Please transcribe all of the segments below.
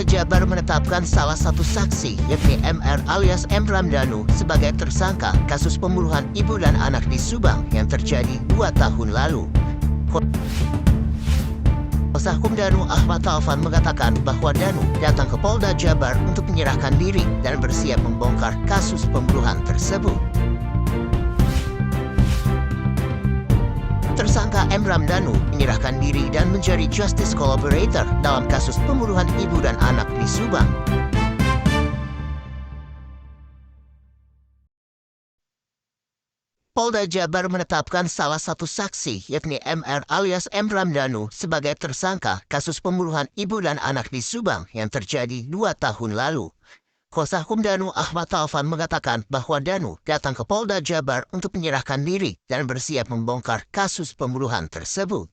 Polda Jabar menetapkan salah satu saksi, yakni MR alias Emram Danu, sebagai tersangka kasus pembunuhan ibu dan anak di Subang yang terjadi 2 tahun lalu. Kuasa hukum Danu, Ahmad Taufan, mengatakan bahwa Danu datang ke Polda Jabar untuk menyerahkan diri dan bersiap membongkar kasus pembunuhan tersebut. Tersangka Emram Danu menyerahkan diri dan menjadi justice collaborator dalam kasus pembunuhan ibu dan anak di Subang. Polda Jabar menetapkan salah satu saksi, yakni MR alias Emram Danu, sebagai tersangka kasus pembunuhan ibu dan anak di Subang yang terjadi 2 tahun lalu. Kuasa hukum Danu, Ahmad Taufan, mengatakan bahwa Danu datang ke Polda Jabar untuk menyerahkan diri dan bersiap membongkar kasus pembunuhan tersebut.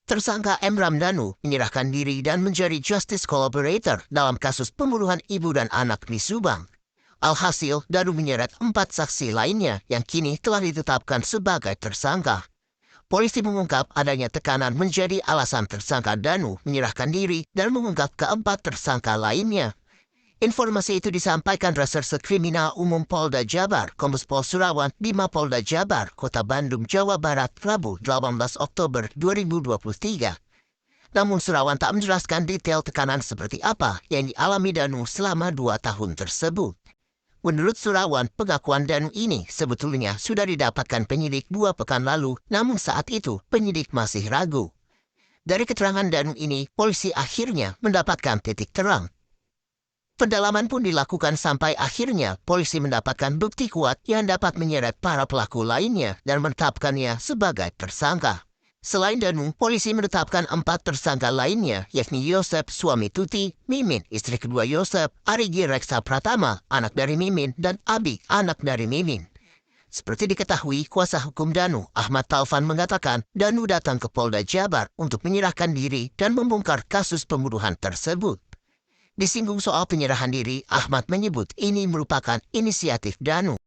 Tersangka Emram Danu menyerahkan diri dan menjadi justice collaborator dalam kasus pembunuhan ibu dan anak di Subang. Alhasil, Danu menyeret 4 saksi lainnya yang kini telah ditetapkan sebagai tersangka. Polisi mengungkap adanya tekanan menjadi alasan tersangka Danu menyerahkan diri dan mengungkap keempat tersangka lainnya. Informasi itu disampaikan Reserse Kriminal Umum Polda Jabar, Kombes Pol Surawan di Mapolda Jabar, Kota Bandung, Jawa Barat, Rabu 18 Oktober 2023. Namun Surawan tak menjelaskan detail tekanan seperti apa yang dialami Danu selama 2 tahun tersebut. Menurut Surawan, pengakuan Danu ini sebetulnya sudah didapatkan penyidik 2 pekan lalu, namun saat itu penyidik masih ragu. Dari keterangan Danu ini, polisi akhirnya mendapatkan titik terang. Pendalaman pun dilakukan sampai akhirnya polisi mendapatkan bukti kuat yang dapat menyeret para pelaku lainnya dan menetapkannya sebagai tersangka. Selain Danu, polisi menetapkan 4 tersangka lainnya, yakni Yosep, suami Tuti, Mimin, istri kedua Yosep, Arigi Reksa Pratama, anak dari Mimin, dan Abi, anak dari Mimin. Seperti diketahui, kuasa hukum Danu, Ahmad Taufan, mengatakan Danu datang ke Polda Jabar untuk menyerahkan diri dan membongkar kasus pembunuhan tersebut. Disinggung soal penyerahan diri, Ahmad menyebut ini merupakan inisiatif Danu.